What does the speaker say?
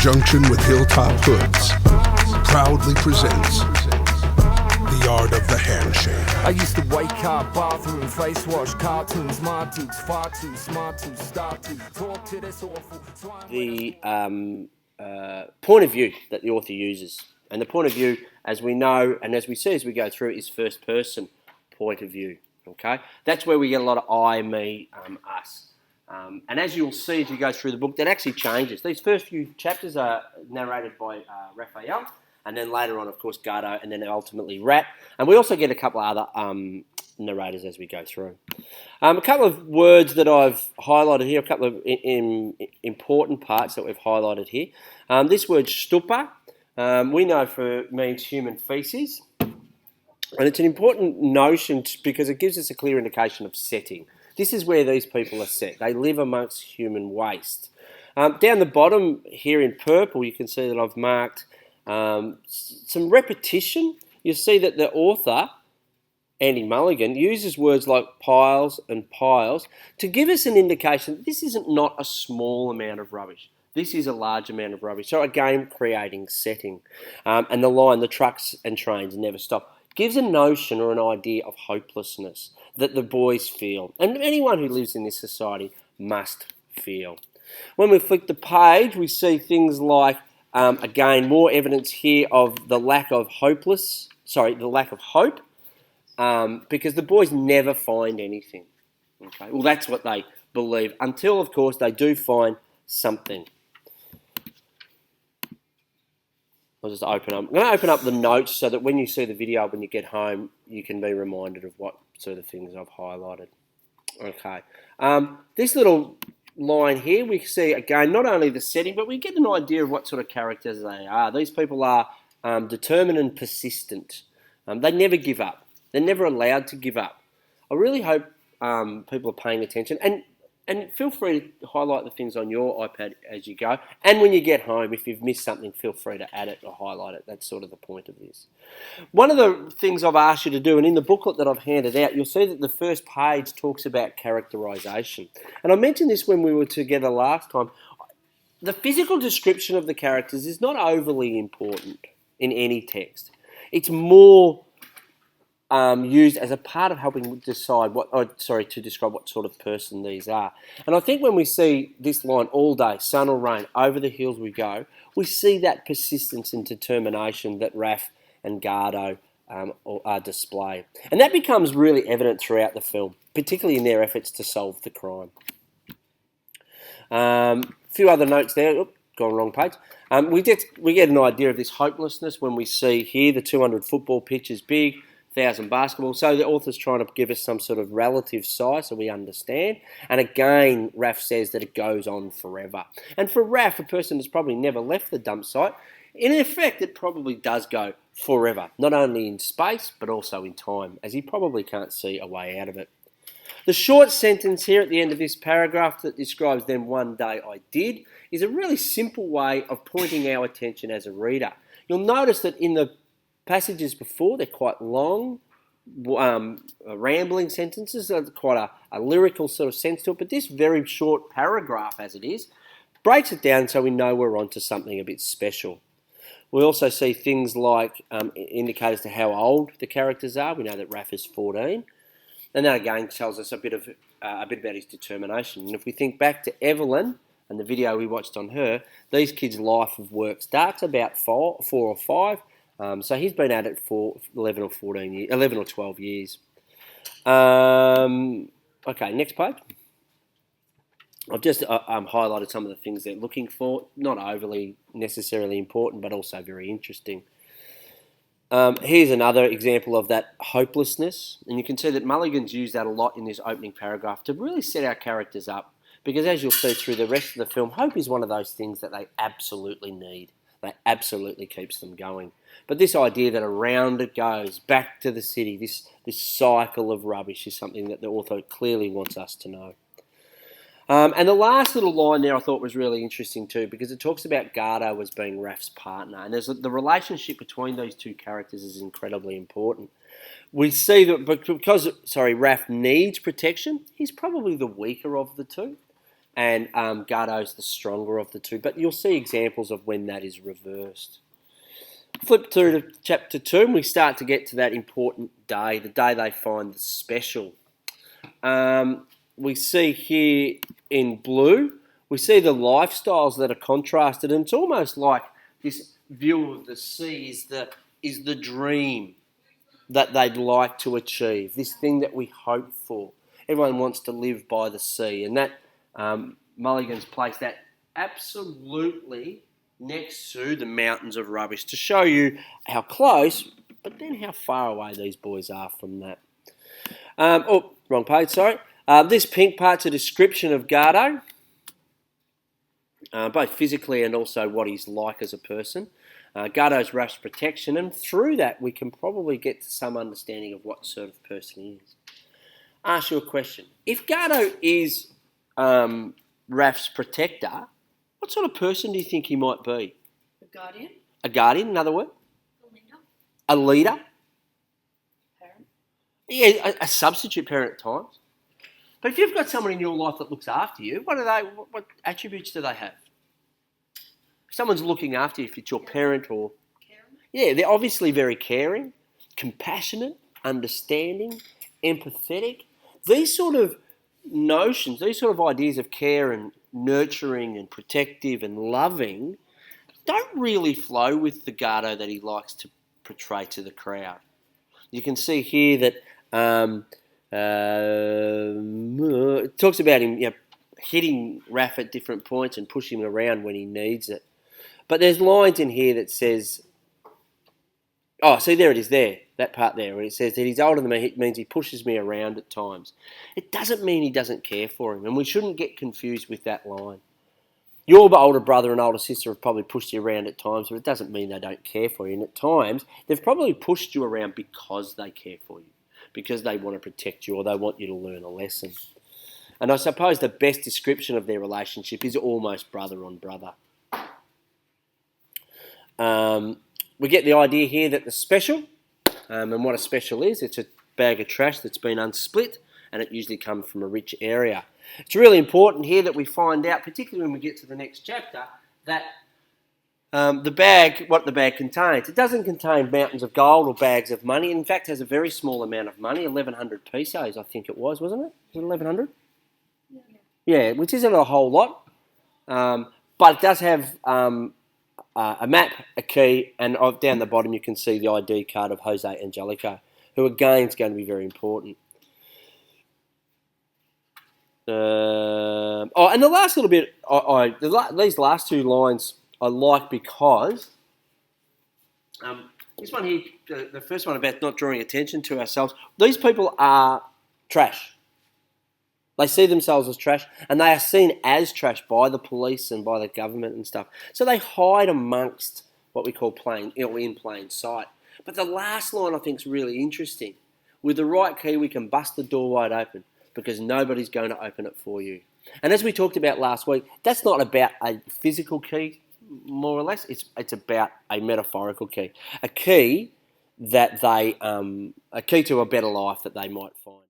conjunction with Hilltop Hoods, proudly presents The Art of the Handshake. I used to wake up, bathroom, face wash, cartoons, my dudes, far too smart to start to talk to this awful swine. The point of view that the author uses. And the point of view, as we know and as we see as we go through, is first person point of view. Okay, that's where we get a lot of I, me, us. And as you'll see as you go through the book, that actually changes. These first few chapters are narrated by Raphael, and then later on, of course, Gardo, and then ultimately Rat. And we also get a couple of other narrators as we go through. A couple of words that I've highlighted here, a couple of important parts that we've highlighted here. This word stupa, we know means human feces. And it's an important notion because it gives us a clear indication of setting. This is where these people are set. They live amongst human waste. Down the bottom here in purple, you can see that I've marked some repetition. You'll see that the author, Andy Mulligan, uses words like piles and piles to give us an indication that this isn't not a small amount of rubbish. This is a large amount of rubbish. So again, creating setting. And the line, the trucks and trains never stop, gives a notion or an idea of hopelessness that the boys feel, and anyone who lives in this society must feel. When we flick the page, we see things like, again, more evidence here of the lack of hope, because the boys never find anything. Okay, well, that's what they believe, until, of course, they do find something. I'll just open up. I'm going to open up the notes so that when you see the video, when you get home, you can be reminded of what sort of things I've highlighted. Okay. This little line here, we see, again, not only the setting, but we get an idea of what sort of characters they are. These people are determined and persistent. They never give up. They're never allowed to give up. I really hope people are paying attention. And feel free to highlight the things on your iPad as you go. And when you get home, if you've missed something, feel free to add it or highlight it. That's sort of the point of this. One of the things I've asked you to do, and in the booklet that I've handed out, you'll see that the first page talks about characterisation. And I mentioned this when we were together last time. The physical description of the characters is not overly important in any text. It's more used as a part of helping decide to describe what sort of person these are. And I think when we see this line, all day, sun or rain, over the hills we go, we see that persistence and determination that Raph and Gardo display. And that becomes really evident throughout the film, particularly in their efforts to solve the crime. A few other notes there. Oop, gone wrong page. We get an idea of this hopelessness when we see here the 200 football pitch is big, 1,000 basketball. So the author's trying to give us some sort of relative size so we understand. And again, Raph says that it goes on forever. And for Raph, a person that's probably never left the dump site, in effect, it probably does go forever. Not only in space, but also in time, as he probably can't see a way out of it. The short sentence here at the end of this paragraph that describes "then one day I did" is a really simple way of pointing our attention as a reader. You'll notice that in the passages before, they're quite long, rambling sentences, quite a lyrical sort of sense to it, but this very short paragraph, as it is, breaks it down so we know we're onto something a bit special. We also see things like indicators to how old the characters are. We know that Raph is 14, and that again tells us a bit about his determination. And if we think back to Evelyn and the video we watched on her, these kids' life of work starts about 4 or 5. So he's been at it for 11 or 12 years. Okay, next page. I've just highlighted some of the things they're looking for. Not overly necessarily important, but also very interesting. Here's another example of that hopelessness. And you can see that Mulligan's used that a lot in this opening paragraph to really set our characters up. Because as you'll see through the rest of the film, hope is one of those things that they absolutely need. That absolutely keeps them going. But this idea that around it goes, back to the city, this cycle of rubbish is something that the author clearly wants us to know. And the last little line there I thought was really interesting too, because it talks about Gardo as being Raph's partner. And the relationship between these two characters is incredibly important. We see that because Raph needs protection, he's probably the weaker of the two. and Gardo's the stronger of the two. But you'll see examples of when that is reversed. Flip through to chapter 2 and we start to get to that important day, the day they find the special. We see here in blue, we see the lifestyles that are contrasted, and it's almost like this view of the sea is the dream that they'd like to achieve, this thing that we hope for. Everyone wants to live by the sea, and that Mulligan's placed that absolutely next to the mountains of rubbish to show you how close, but then how far away these boys are from that. Wrong page, sorry. This pink part's a description of Gardo, both physically and also what he's like as a person. Gardo's Raph's protection, and through that we can probably get to some understanding of what sort of person he is. Ask you a question. If Gardo is Raph's protector, what sort of person do you think he might be? A guardian. A guardian, another word? A leader. A leader? Parent. Yeah, a substitute parent at times. But if you've got someone in your life that looks after you, what attributes do they have? If someone's looking after you, if it's your parent or... Caring. Yeah, they're obviously very caring, compassionate, understanding, empathetic. These sort of notions, these sort of ideas of care and nurturing and protective and loving don't really flow with the Gardo that he likes to portray to the crowd. You can see here that it talks about him hitting Raph at different points and pushing him around when he needs it. But there's lines in here that says, oh, see, there it is there, that part there, where it says that he's older than me, it means he pushes me around at times. It doesn't mean he doesn't care for him, and we shouldn't get confused with that line. Your older brother and older sister have probably pushed you around at times, but it doesn't mean they don't care for you. And at times, they've probably pushed you around because they care for you, because they want to protect you or they want you to learn a lesson. And I suppose the best description of their relationship is almost brother on brother. We get the idea here that the special, and what a special is, it's a bag of trash that's been unsplit, and it usually comes from a rich area. It's really important here that we find out, particularly when we get to the next chapter, that what the bag contains. It doesn't contain mountains of gold or bags of money. In fact, it has a very small amount of money, 1,100 pesos, I think it was, wasn't it? Was it 1,100? Yeah, which isn't a whole lot, but it does have a map, a key, and down the bottom you can see the ID card of Jose Angelico, who again is going to be very important. And the last little bit, these last two lines I like because this one here, the first one about not drawing attention to ourselves, these people are trash. They see themselves as trash, and they are seen as trash by the police and by the government and stuff. So they hide amongst what we call in plain sight. But the last line I think is really interesting. With the right key, we can bust the door wide open because nobody's going to open it for you. And as we talked about last week, that's not about a physical key, more or less. It's about a metaphorical key, a key that a key to a better life that they might find.